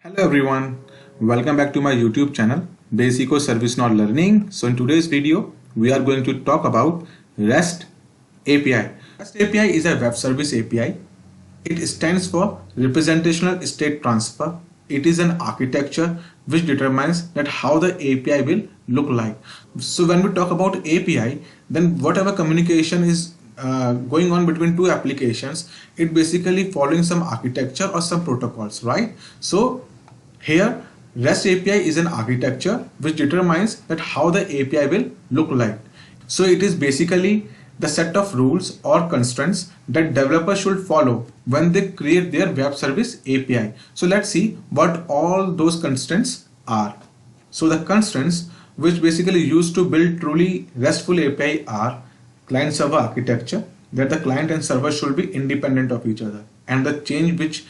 Hello everyone, welcome back to my YouTube channel Basico ServiceNow Learning. So in today's video we are going to talk about REST API. REST API is a web service API. It stands for Representational State Transfer. It is an architecture which determines that how the API will look like. So when we talk about API, then whatever communication is going on between two applications, it basically following some architecture or some protocols, right? So here REST API is an architecture which determines that how the API will look like. So it is basically the set of rules or constraints that developers should follow when they create their web service API. So let's see what all those constraints are. So the constraints which basically used to build truly RESTful API are client server architecture, that the client and server should be independent of each other, and the change which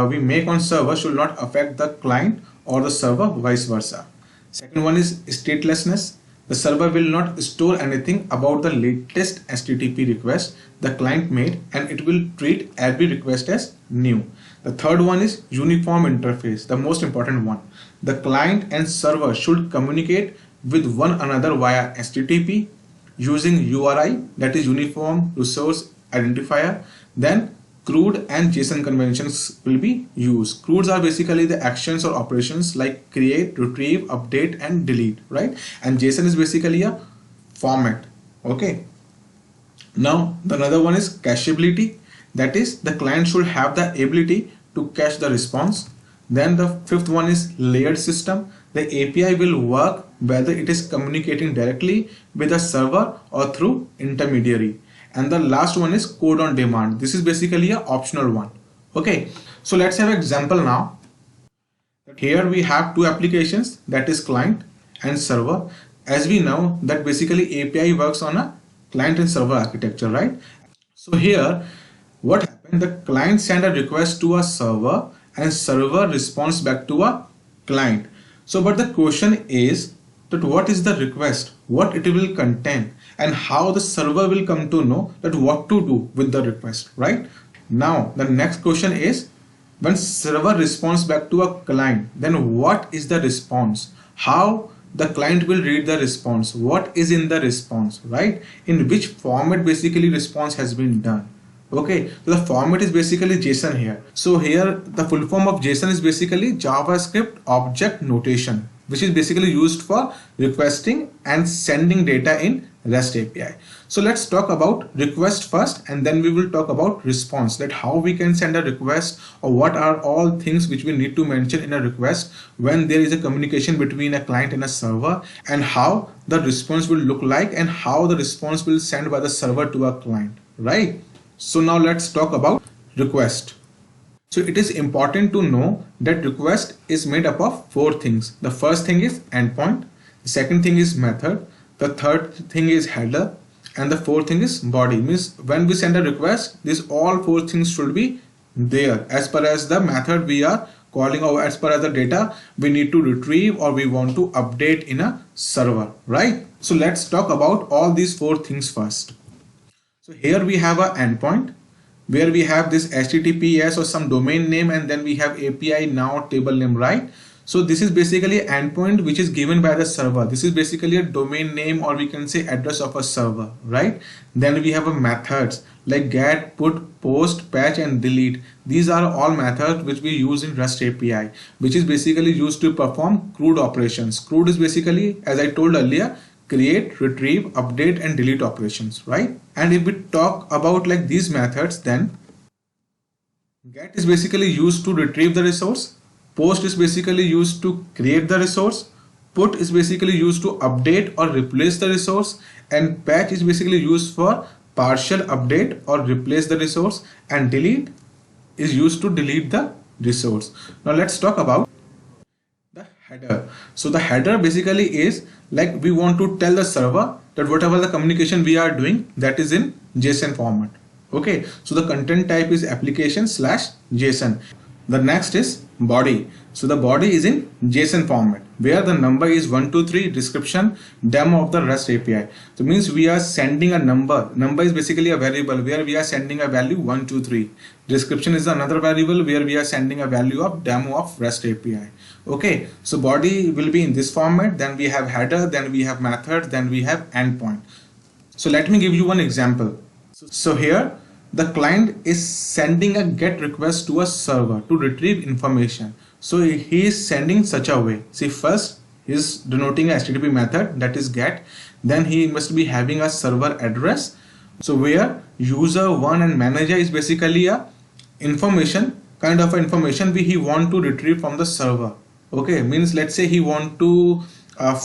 we make on server should not affect the client or the server, vice versa. Second one is statelessness. The server will not store anything about the latest HTTP request the client made, and it will treat every request as new. The third one is uniform interface, the most important one. The client and server should communicate with one another via HTTP using URI, that is Uniform Resource Identifier. Then CRUD and JSON conventions will be used. CRUDs are basically the actions or operations like create, retrieve, update and delete, right? And JSON is basically a format. Okay. Now the another one is cacheability, that is the client should have the ability to cache the response. Then the fifth one is layered system. The API will work whether it is communicating directly with a server or through intermediary. And the last one is code on demand. This is basically an optional one. Okay, so let's have an example now. Here we have two applications, that is client and server. As we know that basically API works on a client and server architecture, right? So here what happened, the client send a request to a server and server responds back to a client. So but the question is that what is the request, what it will contain, and how the server will come to know that what to do with the request, right? Now the next question is, when server responds back to a client, then what is the response, how the client will read the response, what is in the response, right? In which format basically response has been done. Okay, so the format is basically JSON here. So here the full form of JSON is basically JavaScript Object Notation, which is basically used for requesting and sending data in REST API. So let's talk about request first, and then we will talk about response, that how we can send a request, or what are all things which we need to mention in a request when there is a communication between a client and a server, and how the response will look like, and how the response will send by the server to a client, right? So now let's talk about request. So it is important to know that request is made up of four things. The first thing is endpoint, the second thing is method, the third thing is header, and the fourth thing is body. Means when we send a request, these all four things should be there as per as the method we are calling, or as per as the data we need to retrieve or we want to update in a server, right? So let's talk about all these four things first. So here we have an endpoint where we have this HTTPS or some domain name, and then we have API now table name, right? So this is basically an endpoint which is given by the server. This is basically a domain name, or we can say address of a server, right? Then we have a methods like get, put, post, patch and delete. These are all methods which we use in REST API, which is basically used to perform CRUD operations. CRUD is basically, as I told earlier, create, retrieve, update and delete operations, right? And if we talk about like these methods, then get is basically used to retrieve the resource, post is basically used to create the resource, put is basically used to update or replace the resource, and patch is basically used for partial update or replace the resource, and delete is used to delete the resource. Now let's talk about the header. So the header basically is like we want to tell the server that whatever the communication we are doing, that is in JSON format. Okay, so the content type is application/JSON. The next is body. So the body is in JSON format where the number is 123 description demo of the REST API. So means we are sending a number. Number is basically a variable where we are sending a value 123. Description is another variable where we are sending a value of demo of REST API. Okay, so body will be in this format. Then we have header, then we have method, then we have endpoint. So let me give you one example. So here the client is sending a GET request to a server to retrieve information. So he is sending such a way. See, first he is denoting a HTTP method, that is GET. Then he must be having a server address. So where user one and manager is basically a information, kind of information he want to retrieve from the server. Okay, means let's say he want to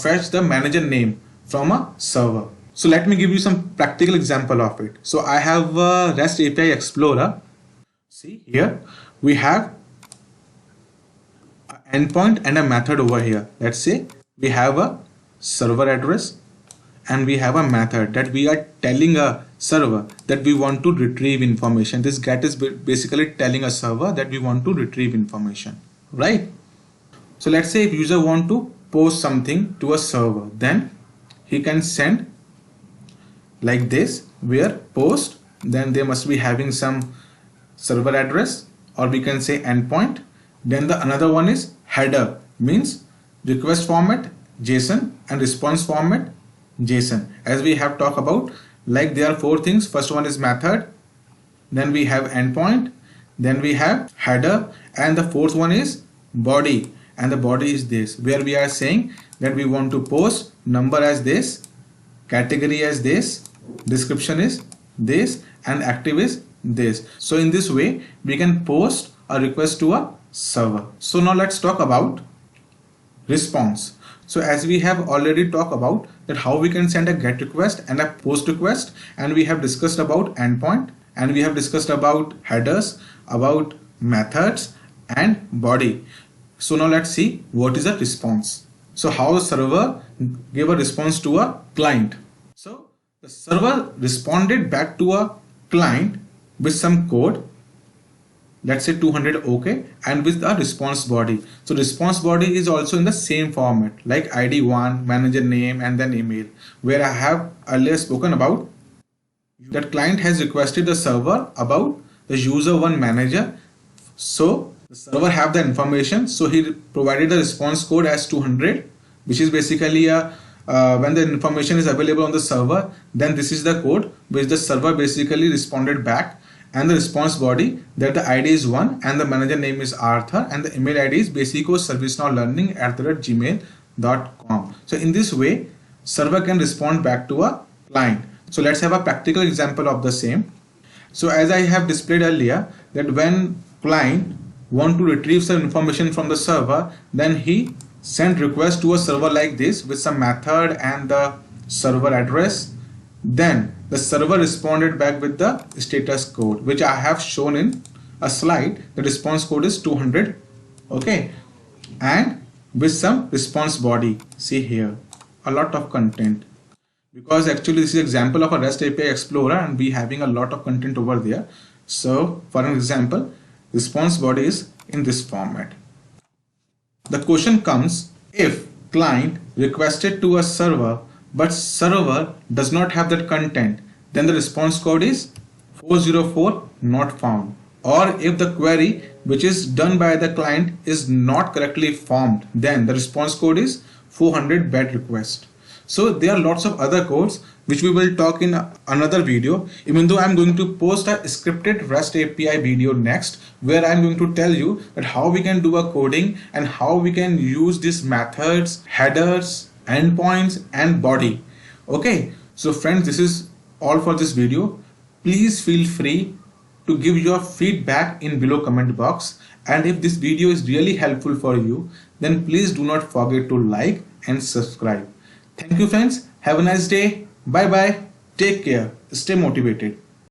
fetch the manager name from a server. So let me give you some practical example of it. So I have a REST API Explorer. See here we have an endpoint and a method over here. Let's say we have a server address and we have a method that we are telling a server that we want to retrieve information. This GET is basically telling a server that we want to retrieve information, right? So let's say if user want to post something to a server, then he can send like this, where post, then they must be having some server address, or we can say endpoint. Then the another one is header, means request format JSON and response format JSON. As we have talked about, like there are four things. First one is method, then we have endpoint, then we have header, and the fourth one is body. And the body is this, where we are saying that we want to post number as this, category as this, description is this, and active is this. So in this way we can post a request to a server. So now let's talk about response. So as we have already talked about that how we can send a GET request and a POST request, and we have discussed about endpoint, and we have discussed about headers, about methods and body. So now let's see what is a response. So how the server gave a response to a client. So the server responded back to a client with some code, let's say 200 OK, and with a response body. So response body is also in the same format like ID1, manager name, and then email, where I have earlier spoken about that client has requested the server about the user one manager. So the server have the information, so he provided the response code as 200, which is basically a when the information is available on the server, then this is the code which the server basically responded back, and the response body that the ID is 1 and the manager name is Arthur and the email ID is basicoservicenow@gmail.com. So in this way server can respond back to a client. So let's have a practical example of the same. So as I have displayed earlier, that when client want to retrieve some information from the server, then he send request to a server like this with some method and the server address. Then the server responded back with the status code, which I have shown in a slide. The response code is 200, okay, and with some response body. See here, a lot of content, because actually this is example of a REST API Explorer and we having a lot of content over there. So for an example, response body is in this format. The question comes, if client requested to a server but server does not have that content, then the response code is 404 not found. Or if the query which is done by the client is not correctly formed, then the response code is 400 bad request. So there are lots of other codes which we will talk in another video, even though I'm going to post a scripted REST API video next, where I'm going to tell you that how we can do a coding and how we can use these methods, headers, endpoints and body. Okay, so friends, this is all for this video. Please feel free to give your feedback in below comment box, and if this video is really helpful for you, then please do not forget to like and subscribe. Thank you friends, have a nice day, bye bye, take care, stay motivated.